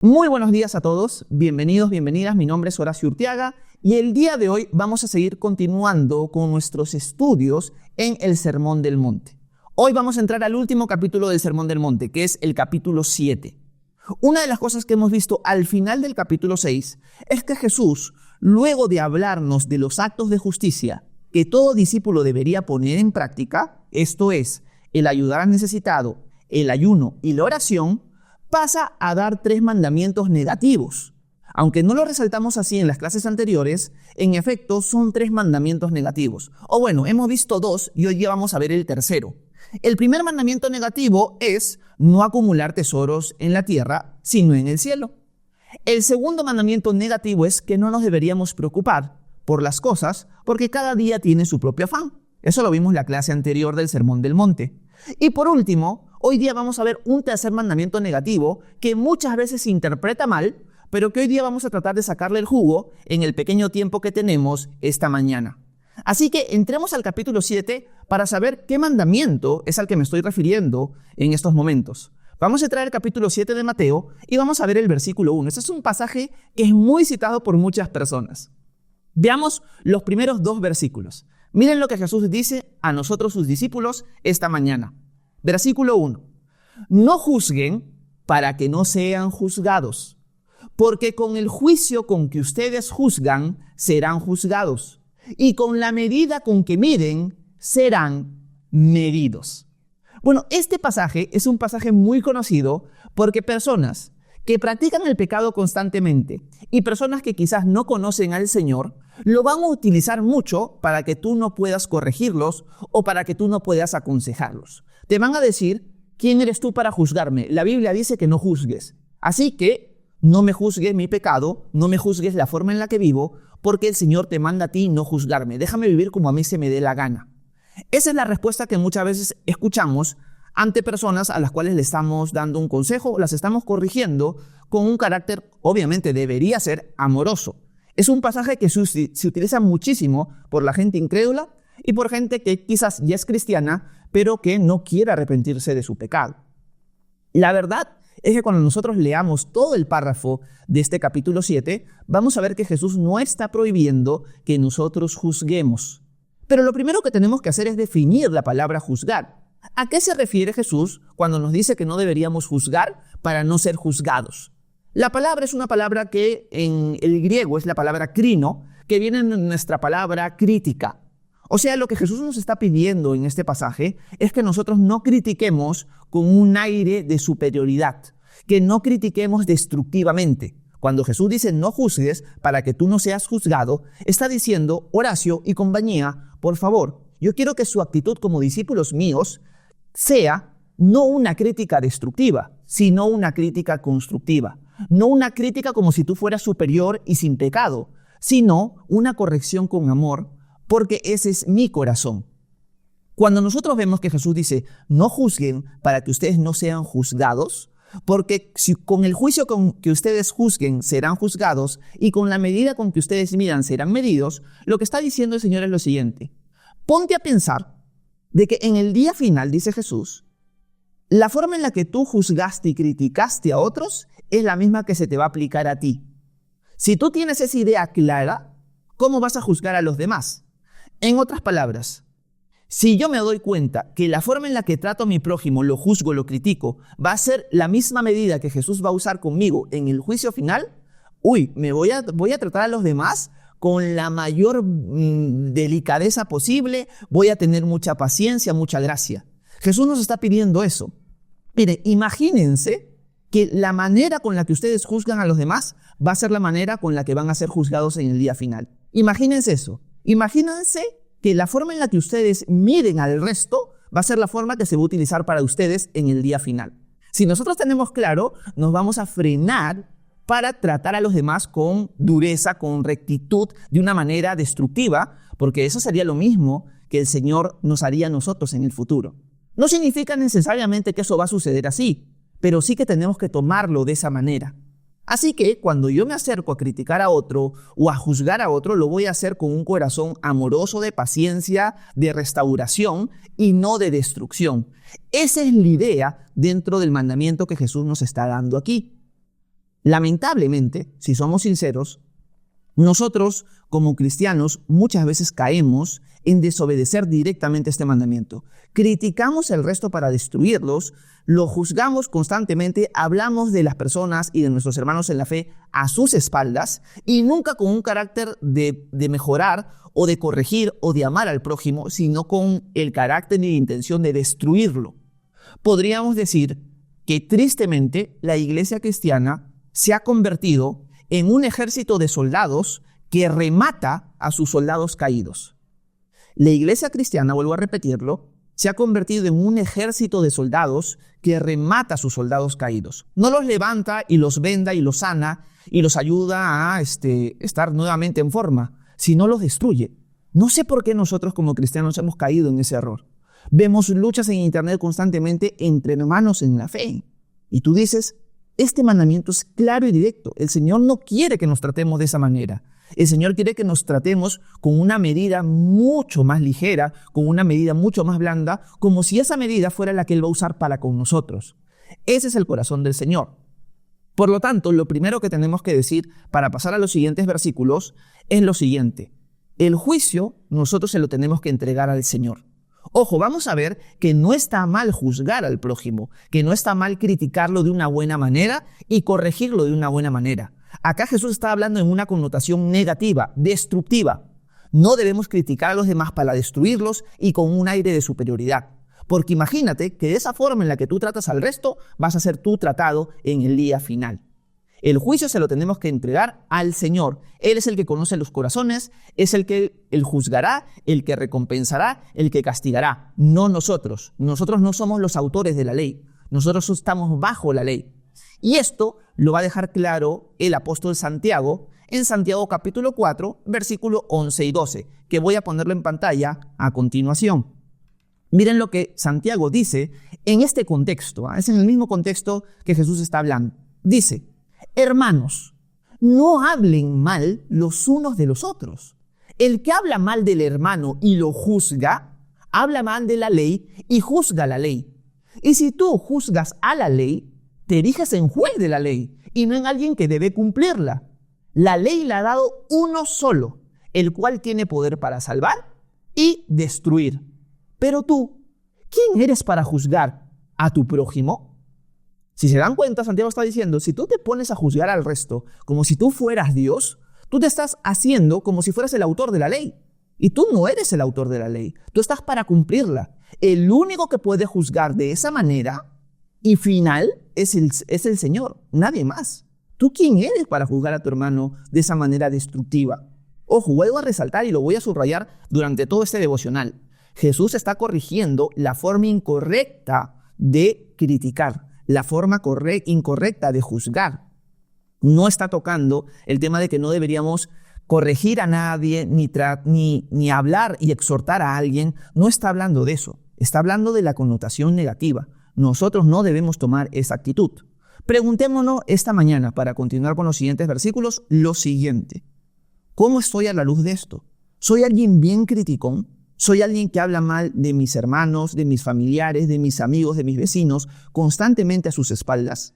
Muy buenos días a todos, bienvenidos, bienvenidas, mi nombre es Horacio Urteaga y el día de hoy vamos a seguir continuando con nuestros estudios en el Sermón del Monte. Hoy vamos a entrar al último capítulo del Sermón del Monte, que es el capítulo 7. Una de las cosas que hemos visto al final del capítulo 6 es que Jesús, luego de hablarnos de los actos de justicia que todo discípulo debería poner en práctica, esto es, el ayudar al necesitado, el ayuno y la oración, pasa a dar 3 mandamientos negativos. Aunque no lo resaltamos así en las clases anteriores, en efecto son 3 mandamientos negativos. O bueno, hemos visto 2 y hoy ya vamos a ver el tercero. El primer mandamiento negativo es no acumular tesoros en la tierra, sino en el cielo. El segundo mandamiento negativo es que no nos deberíamos preocupar por las cosas porque cada día tiene su propio afán. Eso lo vimos en la clase anterior del Sermón del Monte. Y por último, hoy día vamos a ver un tercer mandamiento negativo que muchas veces se interpreta mal, pero que hoy día vamos a tratar de sacarle el jugo en el pequeño tiempo que tenemos esta mañana. Así que entremos al capítulo 7 para saber qué mandamiento es al que me estoy refiriendo en estos momentos. Vamos a entrar al capítulo 7 de Mateo y vamos a ver el versículo 1. Este es un pasaje que es muy citado por muchas personas. Veamos los primeros 2 versículos. Miren lo que Jesús dice a nosotros, sus discípulos, esta mañana. Versículo 1. No juzguen para que no sean juzgados, porque con el juicio con que ustedes juzgan, serán juzgados, y con la medida con que miden, serán medidos. Bueno, este pasaje es un pasaje muy conocido porque personas que practican el pecado constantemente y personas que quizás no conocen al Señor, lo van a utilizar mucho para que tú no puedas corregirlos o para que tú no puedas aconsejarlos. Te van a decir, ¿quién eres tú para juzgarme? La Biblia dice que no juzgues. Así que no me juzgues mi pecado, no me juzgues la forma en la que vivo, porque el Señor te manda a ti no juzgarme. Déjame vivir como a mí se me dé la gana. Esa es la respuesta que muchas veces escuchamos ante personas a las cuales le estamos dando un consejo, las estamos corrigiendo con un carácter, obviamente debería ser amoroso. Es un pasaje que se utiliza muchísimo por la gente incrédula y por gente que quizás ya es cristiana, pero que no quiere arrepentirse de su pecado. La verdad es que cuando nosotros leamos todo el párrafo de este capítulo 7, vamos a ver que Jesús no está prohibiendo que nosotros juzguemos. Pero lo primero que tenemos que hacer es definir la palabra juzgar. ¿A qué se refiere Jesús cuando nos dice que no deberíamos juzgar para no ser juzgados? La palabra es una palabra que en el griego es la palabra krino, que viene en nuestra palabra crítica. O sea, lo que Jesús nos está pidiendo en este pasaje es que nosotros no critiquemos con un aire de superioridad, que no critiquemos destructivamente. Cuando Jesús dice no juzgues para que tú no seas juzgado, está diciendo, Horacio y compañía, por favor, yo quiero que su actitud como discípulos míos sea no una crítica destructiva, sino una crítica constructiva. No una crítica como si tú fueras superior y sin pecado, sino una corrección con amor, porque ese es mi corazón. Cuando nosotros vemos que Jesús dice, no juzguen para que ustedes no sean juzgados, porque si con el juicio con que ustedes juzguen serán juzgados y con la medida con que ustedes midan serán medidos, lo que está diciendo el Señor es lo siguiente. Ponte a pensar de que en el día final, dice Jesús, la forma en la que tú juzgaste y criticaste a otros es la misma que se te va a aplicar a ti. Si tú tienes esa idea clara, ¿cómo vas a juzgar a los demás? En otras palabras, si yo me doy cuenta que la forma en la que trato a mi prójimo, lo juzgo, lo critico, va a ser la misma medida que Jesús va a usar conmigo en el juicio final, voy a tratar a los demás con la mayor delicadeza posible, voy a tener mucha paciencia, mucha gracia. Jesús nos está pidiendo eso. Mire, imagínense que la manera con la que ustedes juzgan a los demás va a ser la manera con la que van a ser juzgados en el día final. Imagínense eso. Imagínense que la forma en la que ustedes miden al resto va a ser la forma que se va a utilizar para ustedes en el día final. Si nosotros tenemos claro, nos vamos a frenar para tratar a los demás con dureza, con rectitud, de una manera destructiva, porque eso sería lo mismo que el Señor nos haría a nosotros en el futuro. No significa necesariamente que eso va a suceder así, pero sí que tenemos que tomarlo de esa manera. Así que cuando yo me acerco a criticar a otro o a juzgar a otro, lo voy a hacer con un corazón amoroso, de paciencia, de restauración y no de destrucción. Esa es la idea dentro del mandamiento que Jesús nos está dando aquí. Lamentablemente, si somos sinceros, nosotros como cristianos muchas veces caemos en desobedecer directamente este mandamiento. Criticamos al resto para destruirlos, lo juzgamos constantemente, hablamos de las personas y de nuestros hermanos en la fe a sus espaldas y nunca con un carácter de mejorar o de corregir o de amar al prójimo, sino con el carácter y la intención de destruirlo. Podríamos decir que tristemente la iglesia cristiana se ha convertido en un ejército de soldados que remata a sus soldados caídos. La iglesia cristiana, vuelvo a repetirlo, se ha convertido en un ejército de soldados que remata a sus soldados caídos. No los levanta y los venda y los sana y los ayuda a estar nuevamente en forma, sino los destruye. No sé por qué nosotros como cristianos hemos caído en ese error. Vemos luchas en internet constantemente entre hermanos en la fe. Y tú dices, este mandamiento es claro y directo. El Señor no quiere que nos tratemos de esa manera. El Señor quiere que nos tratemos con una medida mucho más ligera, con una medida mucho más blanda, como si esa medida fuera la que Él va a usar para con nosotros. Ese es el corazón del Señor. Por lo tanto, lo primero que tenemos que decir para pasar a los siguientes versículos es lo siguiente. El juicio nosotros se lo tenemos que entregar al Señor. Ojo, vamos a ver que no está mal juzgar al prójimo, que no está mal criticarlo de una buena manera y corregirlo de una buena manera. Acá Jesús está hablando en una connotación negativa, destructiva. No debemos criticar a los demás para destruirlos y con un aire de superioridad. Porque imagínate que de esa forma en la que tú tratas al resto, vas a ser tú tratado en el día final. El juicio se lo tenemos que entregar al Señor. Él es el que conoce los corazones, es el que Él juzgará, el que recompensará, el que castigará. No nosotros. Nosotros no somos los autores de la ley. Nosotros estamos bajo la ley. Y esto lo va a dejar claro el apóstol Santiago en Santiago capítulo 4, versículo 11 y 12, que voy a ponerlo en pantalla a continuación. Miren lo que Santiago dice en este contexto, es en el mismo contexto que Jesús está hablando. Dice, hermanos, no hablen mal los unos de los otros. El que habla mal del hermano y lo juzga, habla mal de la ley y juzga la ley. Y si tú juzgas a la ley, te eriges en juez de la ley y no en alguien que debe cumplirla. La ley la ha dado uno solo, el cual tiene poder para salvar y destruir. Pero tú, ¿quién eres para juzgar a tu prójimo? Si se dan cuenta, Santiago está diciendo, si tú te pones a juzgar al resto como si tú fueras Dios, tú te estás haciendo como si fueras el autor de la ley. Y tú no eres el autor de la ley, tú estás para cumplirla. El único que puede juzgar de esa manera y final es el Señor, nadie más. ¿Tú quién eres para juzgar a tu hermano de esa manera destructiva? Ojo, vuelvo a resaltar y lo voy a subrayar durante todo este devocional. Jesús está corrigiendo la forma incorrecta de criticar, la forma incorrecta de juzgar. No está tocando el tema de que no deberíamos corregir a nadie, ni hablar y exhortar a alguien. No está hablando de eso. Está hablando de la connotación negativa. Nosotros no debemos tomar esa actitud. Preguntémonos esta mañana, para continuar con los siguientes versículos, lo siguiente. ¿Cómo estoy a la luz de esto? ¿Soy alguien bien criticón? ¿Soy alguien que habla mal de mis hermanos, de mis familiares, de mis amigos, de mis vecinos, constantemente a sus espaldas?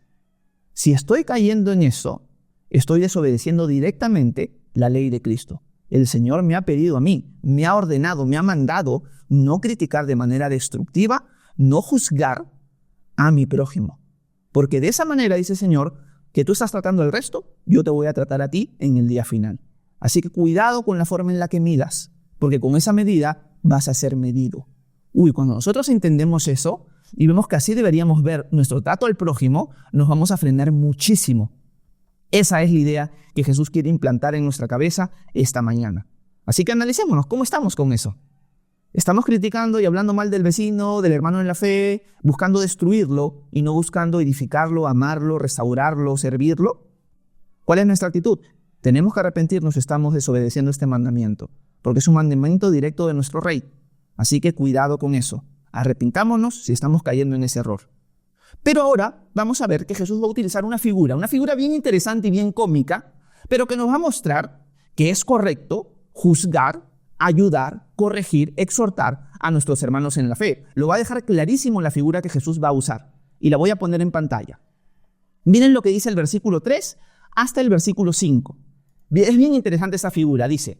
Si estoy cayendo en eso, estoy desobedeciendo directamente la ley de Cristo. El Señor me ha pedido a mí, me ha ordenado, me ha mandado no criticar de manera destructiva, no juzgar a mi prójimo. Porque de esa manera, dice el Señor, que tú estás tratando al resto, yo te voy a tratar a ti en el día final. Así que cuidado con la forma en la que midas, porque con esa medida vas a ser medido. Cuando nosotros entendemos eso y vemos que así deberíamos ver nuestro trato al prójimo, nos vamos a frenar muchísimo. Esa es la idea que Jesús quiere implantar en nuestra cabeza esta mañana. Así que analicémonos, ¿cómo estamos con eso? ¿Estamos criticando y hablando mal del vecino, del hermano en la fe, buscando destruirlo y no buscando edificarlo, amarlo, restaurarlo, servirlo? ¿Cuál es nuestra actitud? Tenemos que arrepentirnos si estamos desobedeciendo este mandamiento, porque es un mandamiento directo de nuestro Rey. Así que cuidado con eso. Arrepintámonos si estamos cayendo en ese error. Pero ahora vamos a ver que Jesús va a utilizar una figura bien interesante y bien cómica, pero que nos va a mostrar que es correcto juzgar, ayudar, corregir, exhortar a nuestros hermanos en la fe. Lo va a dejar clarísimo la figura que Jesús va a usar y la voy a poner en pantalla. Miren lo que dice el versículo 3 hasta el versículo 5. Es bien interesante esa figura. Dice,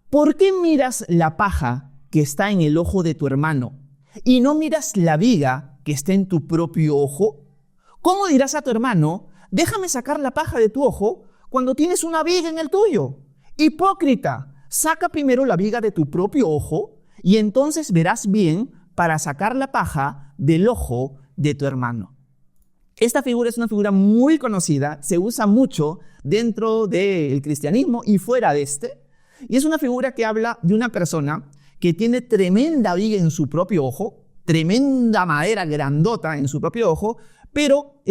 ¿por qué miras la paja que está en el ojo de tu hermano y no miras la viga que está en tu propio ojo? ¿Cómo dirás a tu hermano, déjame sacar la paja de tu ojo cuando tienes una viga en el tuyo? Hipócrita, saca primero la viga de tu propio ojo y entonces verás bien para sacar la paja del ojo de tu hermano. Esta figura es una figura muy conocida, se usa mucho dentro del cristianismo y fuera de este. Y es una figura que habla de una persona que tiene tremenda viga en su propio ojo, tremenda madera grandota en su propio ojo, pero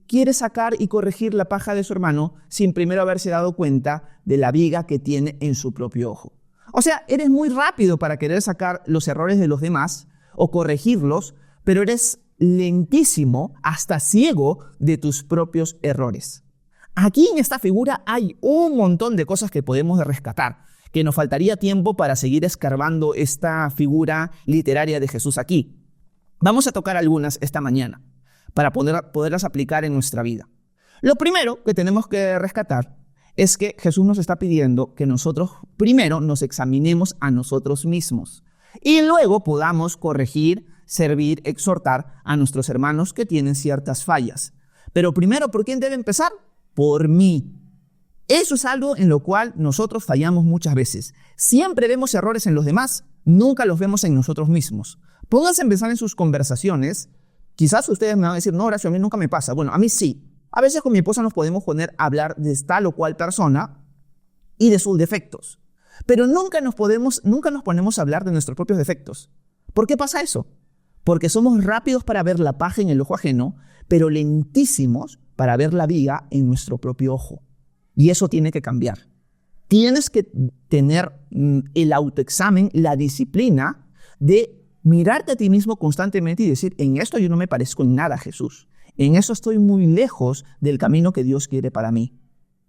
quiere sacar y corregir la paja de su hermano sin primero haberse dado cuenta de la viga que tiene en su propio ojo. O sea, eres muy rápido para querer sacar los errores de los demás o corregirlos, pero eres lentísimo, hasta ciego de tus propios errores. Aquí en esta figura hay un montón de cosas que podemos rescatar, que nos faltaría tiempo para seguir escarbando esta figura literaria de Jesús aquí. Vamos a tocar algunas esta mañana para poderlas aplicar en nuestra vida. Lo primero que tenemos que rescatar es que Jesús nos está pidiendo que nosotros primero nos examinemos a nosotros mismos y luego podamos corregir, servir, exhortar a nuestros hermanos que tienen ciertas fallas. Pero primero, ¿por quién debe empezar? Por mí. Eso es algo en lo cual nosotros fallamos muchas veces. Siempre vemos errores en los demás, nunca los vemos en nosotros mismos. Pónganse a empezar en sus conversaciones. Quizás ustedes me van a decir, no, Horacio, a mí nunca me pasa. Bueno, a mí sí. A veces con mi esposa nos podemos poner a hablar de tal o cual persona y de sus defectos. Pero nunca nos ponemos a hablar de nuestros propios defectos. ¿Por qué pasa eso? Porque somos rápidos para ver la paja en el ojo ajeno, pero lentísimos para ver la viga en nuestro propio ojo. Y eso tiene que cambiar. Tienes que tener el autoexamen, la disciplina de mirarte a ti mismo constantemente y decir, en esto yo no me parezco en nada a Jesús. En eso estoy muy lejos del camino que Dios quiere para mí.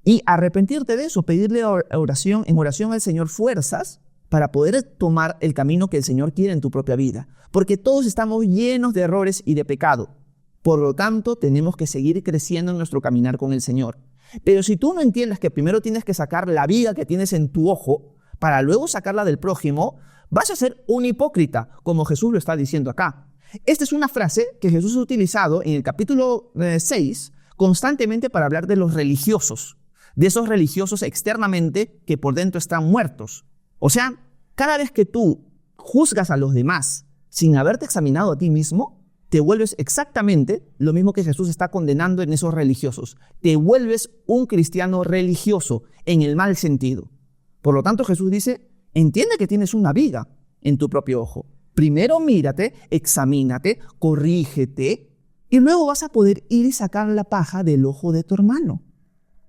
Y arrepentirte de eso, pedirle en oración al Señor fuerzas para poder tomar el camino que el Señor quiere en tu propia vida. Porque todos estamos llenos de errores y de pecado. Por lo tanto, tenemos que seguir creciendo en nuestro caminar con el Señor. Pero si tú no entiendes que primero tienes que sacar la viga que tienes en tu ojo para luego sacarla del prójimo, vas a ser un hipócrita, como Jesús lo está diciendo acá. Esta es una frase que Jesús ha utilizado en el capítulo 6 constantemente para hablar de los religiosos, de esos religiosos externamente que por dentro están muertos. O sea, cada vez que tú juzgas a los demás sin haberte examinado a ti mismo, te vuelves exactamente lo mismo que Jesús está condenando en esos religiosos. Te vuelves un cristiano religioso en el mal sentido. Por lo tanto, Jesús dice, entiende que tienes una viga en tu propio ojo. Primero mírate, examínate, corrígete y luego vas a poder ir y sacar la paja del ojo de tu hermano.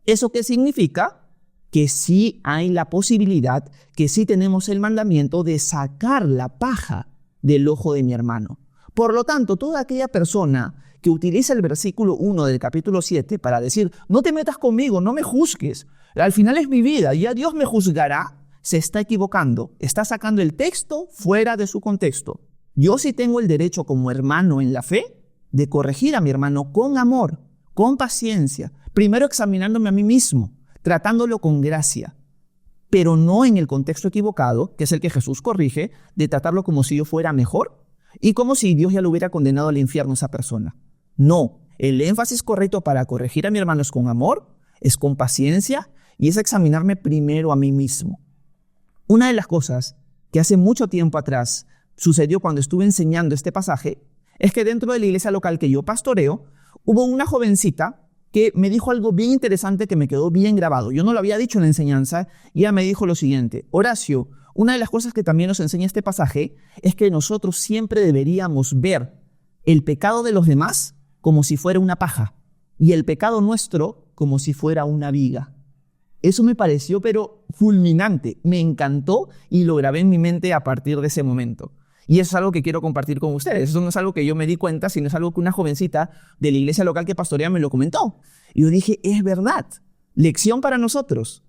¿Eso qué significa? Que sí hay la posibilidad, que sí tenemos el mandamiento de sacar la paja del ojo de mi hermano. Por lo tanto, toda aquella persona que utiliza el versículo 1 del capítulo 7 para decir, no te metas conmigo, no me juzgues, al final es mi vida, ya Dios me juzgará, se está equivocando, está sacando el texto fuera de su contexto. Yo sí tengo el derecho como hermano en la fe de corregir a mi hermano con amor, con paciencia, primero examinándome a mí mismo, tratándolo con gracia, pero no en el contexto equivocado, que es el que Jesús corrige, de tratarlo como si yo fuera mejor y como si Dios ya lo hubiera condenado al infierno a esa persona. No, el énfasis correcto para corregir a mi hermano es con amor, es con paciencia y es examinarme primero a mí mismo. Una de las cosas que hace mucho tiempo atrás sucedió cuando estuve enseñando este pasaje es que dentro de la iglesia local que yo pastoreo hubo una jovencita que me dijo algo bien interesante que me quedó bien grabado. Yo no lo había dicho en la enseñanza y ella me dijo lo siguiente: Horacio, una de las cosas que también nos enseña este pasaje es que nosotros siempre deberíamos ver el pecado de los demás como si fuera una paja y el pecado nuestro como si fuera una viga. Eso me pareció pero fulminante, me encantó y lo grabé en mi mente a partir de ese momento. Y eso es algo que quiero compartir con ustedes. Eso no es algo que yo me di cuenta, sino es algo que una jovencita de la iglesia local que pastorea me lo comentó. Y yo dije, es verdad, lección para nosotros.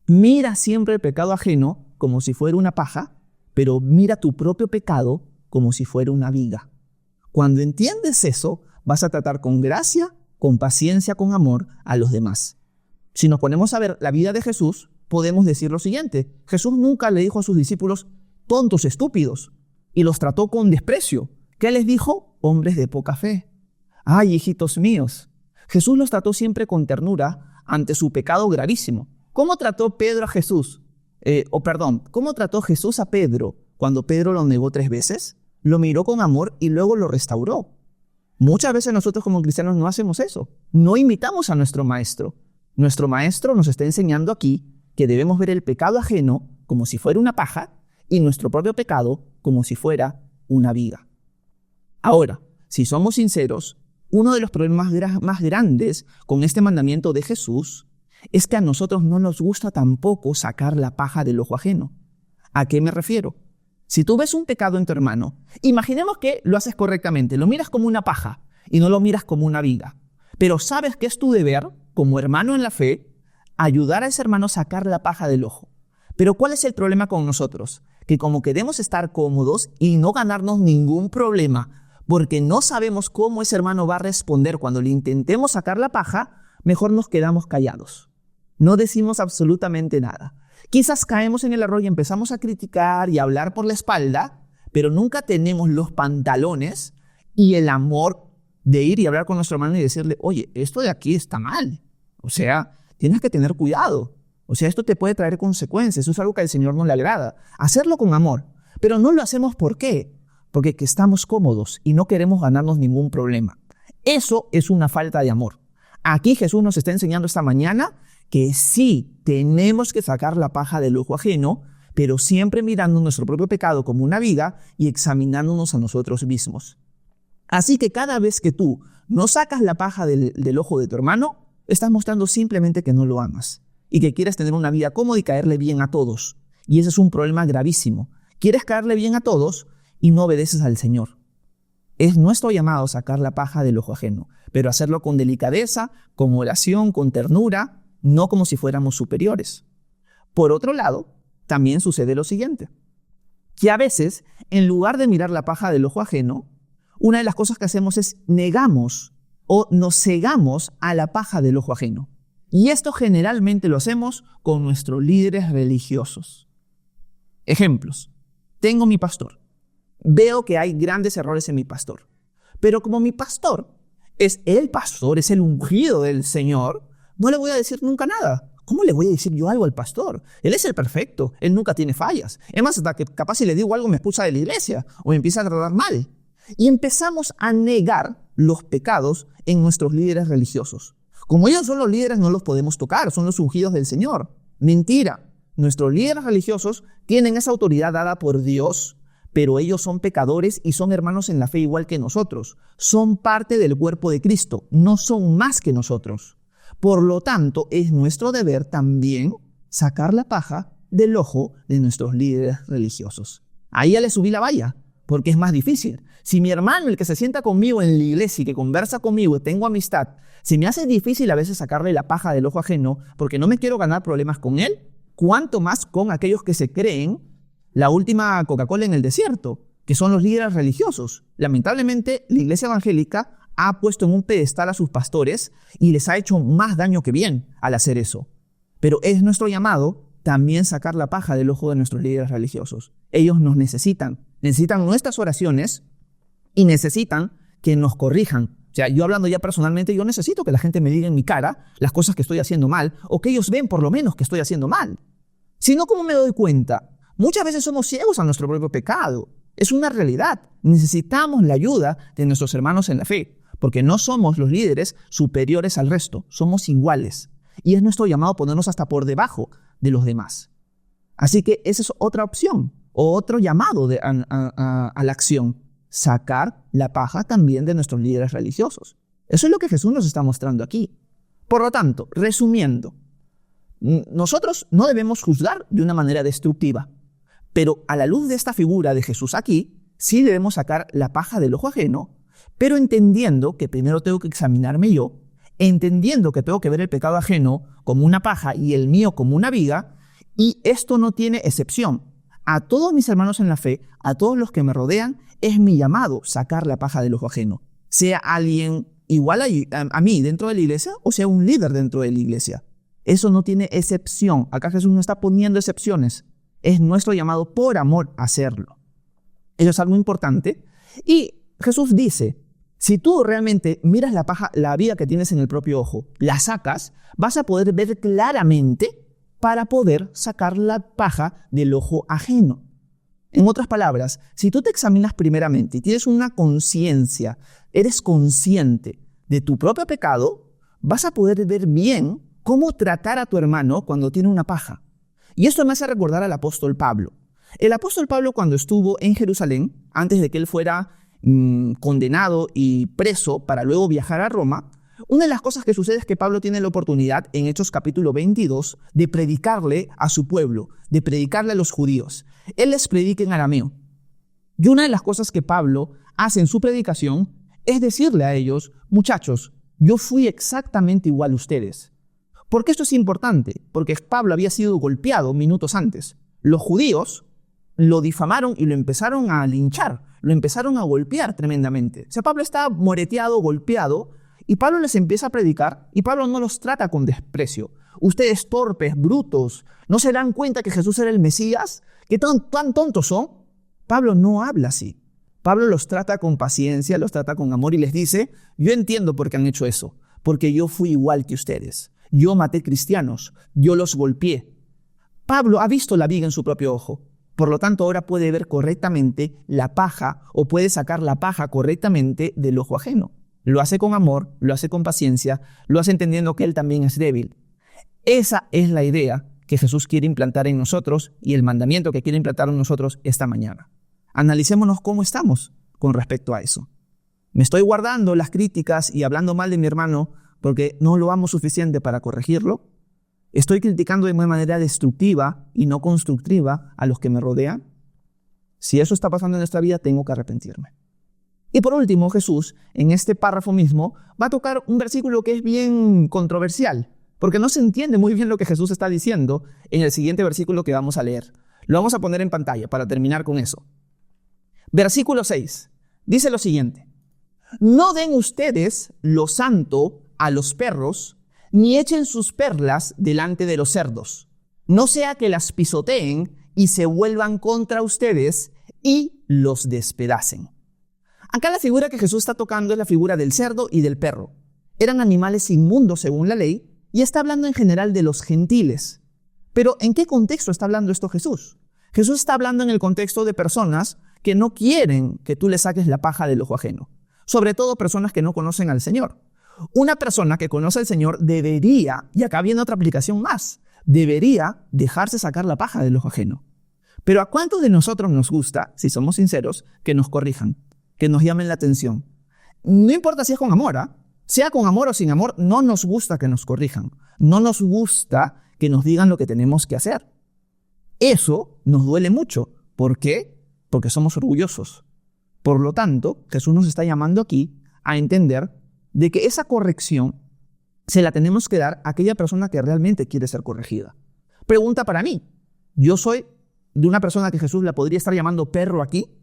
Mira siempre el pecado ajeno como si fuera una paja, pero mira tu propio pecado como si fuera una viga. Cuando entiendes eso, vas a tratar con gracia, con paciencia, con amor a los demás. Si nos ponemos a ver la vida de Jesús, podemos decir lo siguiente. Jesús nunca le dijo a sus discípulos tontos, estúpidos, y los trató con desprecio. ¿Qué les dijo? Hombres de poca fe. ¡Ay, hijitos míos! Jesús los trató siempre con ternura ante su pecado gravísimo. ¿Cómo trató Pedro a Jesús? ¿Cómo trató Jesús a Pedro cuando Pedro lo negó 3 veces? Lo miró con amor y luego lo restauró. Muchas veces nosotros como cristianos no hacemos eso. No imitamos a nuestro maestro. Nuestro maestro nos está enseñando aquí que debemos ver el pecado ajeno como si fuera una paja y nuestro propio pecado como si fuera una viga. Ahora, si somos sinceros, uno de los problemas más grandes con este mandamiento de Jesús es que a nosotros no nos gusta tampoco sacar la paja del ojo ajeno. ¿A qué me refiero? Si tú ves un pecado en tu hermano, imaginemos que lo haces correctamente, lo miras como una paja y no lo miras como una viga, pero sabes que es tu deber, como hermano en la fe, ayudar a ese hermano a sacar la paja del ojo. Pero ¿cuál es el problema con nosotros? Que como queremos estar cómodos y no ganarnos ningún problema, porque no sabemos cómo ese hermano va a responder cuando le intentemos sacar la paja, mejor nos quedamos callados. No decimos absolutamente nada. Quizás caemos en el error y empezamos a criticar y a hablar por la espalda, pero nunca tenemos los pantalones y el amor de ir y hablar con nuestro hermano y decirle, oye, esto de aquí está mal. O sea, tienes que tener cuidado. O sea, esto te puede traer consecuencias. Eso es algo que al Señor no le agrada. Hacerlo con amor. Pero no lo hacemos ¿por qué? Porque estamos cómodos y no queremos ganarnos ningún problema. Eso es una falta de amor. Aquí Jesús nos está enseñando esta mañana que sí tenemos que sacar la paja del ojo ajeno, pero siempre mirando nuestro propio pecado como una viga y examinándonos a nosotros mismos. Así que cada vez que tú no sacas la paja del ojo de tu hermano, estás mostrando simplemente que no lo amas y que quieres tener una vida cómoda y caerle bien a todos. Y ese es un problema gravísimo. Quieres caerle bien a todos y no obedeces al Señor. Es nuestro llamado sacar la paja del ojo ajeno, pero hacerlo con delicadeza, con oración, con ternura, no como si fuéramos superiores. Por otro lado, también sucede lo siguiente, que a veces, en lugar de mirar la paja del ojo ajeno, una de las cosas que hacemos es negamos o nos cegamos a la paja del ojo ajeno. Y esto generalmente lo hacemos con nuestros líderes religiosos. Ejemplos. Tengo mi pastor. Veo que hay grandes errores en mi pastor. Pero como mi pastor, es el ungido del Señor, no le voy a decir nunca nada. ¿Cómo le voy a decir yo algo al pastor? Él es el perfecto, él nunca tiene fallas. Es más, hasta que capaz si le digo algo me expulsa de la iglesia o me empieza a tratar mal. Y empezamos a negar los pecados en nuestros líderes religiosos. Como ellos son los líderes, no los podemos tocar, son los ungidos del Señor. Mentira. Nuestros líderes religiosos tienen esa autoridad dada por Dios, pero ellos son pecadores y son hermanos en la fe igual que nosotros. Son parte del cuerpo de Cristo, no son más que nosotros. Por lo tanto, es nuestro deber también sacar la paja del ojo de nuestros líderes religiosos. Ahí ya le subí la valla, porque es más difícil. Si mi hermano, el que se sienta conmigo en la iglesia y que conversa conmigo, tengo amistad, se me hace difícil a veces sacarle la paja del ojo ajeno porque no me quiero ganar problemas con él, cuanto más con aquellos que se creen la última Coca-Cola en el desierto, que son los líderes religiosos. Lamentablemente, la iglesia evangélica ha puesto en un pedestal a sus pastores y les ha hecho más daño que bien al hacer eso. Pero es nuestro llamado también sacar la paja del ojo de nuestros líderes religiosos. Ellos nos necesitan nuestras oraciones y necesitan que nos corrijan. O sea, yo hablando ya personalmente, yo necesito que la gente me diga en mi cara las cosas que estoy haciendo mal o que ellos ven por lo menos que estoy haciendo mal. Si no, ¿cómo me doy cuenta? Muchas veces somos ciegos a nuestro propio pecado. Es una realidad. Necesitamos la ayuda de nuestros hermanos en la fe, porque no somos los líderes superiores al resto, somos iguales. Y es nuestro llamado ponernos hasta por debajo de los demás. Así que esa es otra opción, o otro llamado a la acción. Sacar la paja también de nuestros líderes religiosos. Eso es lo que Jesús nos está mostrando aquí. Por lo tanto, resumiendo, nosotros no debemos juzgar de una manera destructiva, pero a la luz de esta figura de Jesús aquí, sí debemos sacar la paja del ojo ajeno, pero entendiendo que primero tengo que examinarme yo, entendiendo que tengo que ver el pecado ajeno como una paja y el mío como una viga, y esto no tiene excepción. A todos mis hermanos en la fe, a todos los que me rodean, es mi llamado sacar la paja del ojo ajeno. Sea alguien igual a mí dentro de la iglesia o sea un líder dentro de la iglesia. Eso no tiene excepción. Acá Jesús no está poniendo excepciones. Es nuestro llamado por amor a hacerlo. Eso es algo importante. Y Jesús dice, si tú realmente miras la paja, la viga que tienes en el propio ojo, la sacas, vas a poder ver claramente para poder sacar la paja del ojo ajeno. En otras palabras, si tú te examinas primeramente y tienes una conciencia, eres consciente de tu propio pecado, vas a poder ver bien cómo tratar a tu hermano cuando tiene una paja. Y esto me hace recordar al apóstol Pablo. El apóstol Pablo, cuando estuvo en Jerusalén, antes de que él fuera condenado y preso para luego viajar a Roma, una de las cosas que sucede es que Pablo tiene la oportunidad en Hechos capítulo 22 de predicarle a su pueblo, de predicarle a los judíos. Él les predica en arameo. Y una de las cosas que Pablo hace en su predicación es decirle a ellos, muchachos, yo fui exactamente igual a ustedes. ¿Por qué esto es importante? Porque Pablo había sido golpeado minutos antes. Los judíos lo difamaron y lo empezaron a linchar, lo empezaron a golpear tremendamente. O sea, Pablo está moreteado, golpeado, y Pablo les empieza a predicar, y Pablo no los trata con desprecio. Ustedes torpes, brutos, ¿no se dan cuenta que Jesús era el Mesías? ¿Qué tan tontos son? Pablo no habla así. Pablo los trata con paciencia, los trata con amor y les dice, yo entiendo por qué han hecho eso, porque yo fui igual que ustedes. Yo maté cristianos, yo los golpeé. Pablo ha visto la viga en su propio ojo. Por lo tanto, ahora puede ver correctamente la paja o puede sacar la paja correctamente del ojo ajeno. Lo hace con amor, lo hace con paciencia, lo hace entendiendo que él también es débil. Esa es la idea que Jesús quiere implantar en nosotros y el mandamiento que quiere implantar en nosotros esta mañana. Analicémonos cómo estamos con respecto a eso. ¿Me estoy guardando las críticas y hablando mal de mi hermano porque no lo amo suficiente para corregirlo? ¿Estoy criticando de una manera destructiva y no constructiva a los que me rodean? Si eso está pasando en nuestra vida, tengo que arrepentirme. Y por último, Jesús, en este párrafo mismo, va a tocar un versículo que es bien controversial, porque no se entiende muy bien lo que Jesús está diciendo en el siguiente versículo que vamos a leer. Lo vamos a poner en pantalla para terminar con eso. Versículo 6. Dice lo siguiente. No den ustedes lo santo a los perros, ni echen sus perlas delante de los cerdos, no sea que las pisoteen y se vuelvan contra ustedes y los despedacen. Acá la figura que Jesús está tocando es la figura del cerdo y del perro. Eran animales inmundos según la ley y está hablando en general de los gentiles. Pero ¿en qué contexto está hablando esto Jesús? Jesús está hablando en el contexto de personas que no quieren que tú le saques la paja del ojo ajeno. Sobre todo personas que no conocen al Señor. Una persona que conoce al Señor debería, y acá viene otra aplicación más, debería dejarse sacar la paja del ojo ajeno. Pero ¿a cuántos de nosotros nos gusta, si somos sinceros, que nos corrijan, que nos llamen la atención? No importa si es con amor, sea con amor o sin amor, no nos gusta que nos corrijan. No nos gusta que nos digan lo que tenemos que hacer. Eso nos duele mucho. ¿Por qué? Porque somos orgullosos. Por lo tanto, Jesús nos está llamando aquí a entender de que esa corrección se la tenemos que dar a aquella persona que realmente quiere ser corregida. Pregunta para mí, ¿yo soy de una persona que Jesús la podría estar llamando perro aquí?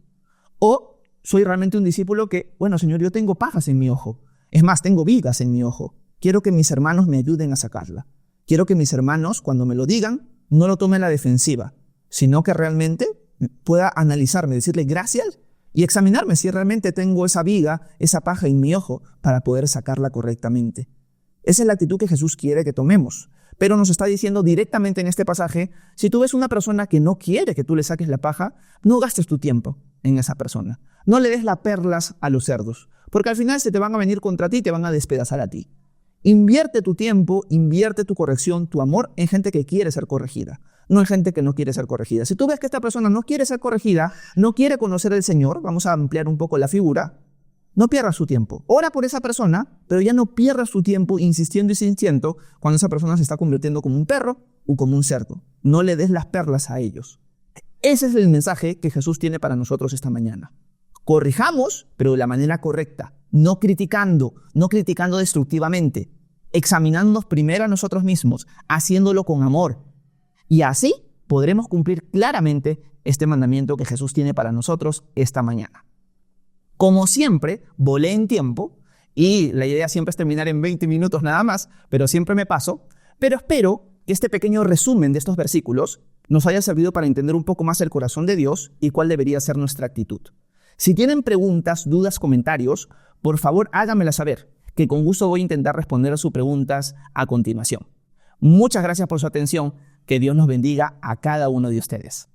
¿O soy realmente un discípulo que, bueno, Señor, yo tengo pajas en mi ojo? Es más, tengo vigas en mi ojo. Quiero que mis hermanos me ayuden a sacarla. Quiero que mis hermanos, cuando me lo digan, no lo tomen a la defensiva, sino que realmente pueda analizarme, decirle gracias y examinarme si realmente tengo esa viga, esa paja en mi ojo para poder sacarla correctamente. Esa es la actitud que Jesús quiere que tomemos. Pero nos está diciendo directamente en este pasaje, si tú ves una persona que no quiere que tú le saques la paja, no gastes tu tiempo en esa persona. No le des las perlas a los cerdos, porque al final se te van a venir contra ti y te van a despedazar a ti. Invierte tu tiempo, invierte tu corrección, tu amor en gente que quiere ser corregida, no en gente que no quiere ser corregida. Si tú ves que esta persona no quiere ser corregida, no quiere conocer al Señor, vamos a ampliar un poco la figura, no pierdas su tiempo. Ora por esa persona, pero ya no pierdas tu tiempo insistiendo y insistiendo cuando esa persona se está convirtiendo como un perro o como un cerdo. No le des las perlas a ellos. Ese es el mensaje que Jesús tiene para nosotros esta mañana. Corrijamos, pero de la manera correcta, no criticando destructivamente, examinándonos primero a nosotros mismos, haciéndolo con amor. Y así podremos cumplir claramente este mandamiento que Jesús tiene para nosotros esta mañana. Como siempre, volé en tiempo y la idea siempre es terminar en 20 minutos nada más, pero siempre me paso. Pero espero que este pequeño resumen de estos versículos nos haya servido para entender un poco más el corazón de Dios y cuál debería ser nuestra actitud. Si tienen preguntas, dudas, comentarios, por favor háganmelas saber, que con gusto voy a intentar responder a sus preguntas a continuación. Muchas gracias por su atención. Que Dios nos bendiga a cada uno de ustedes.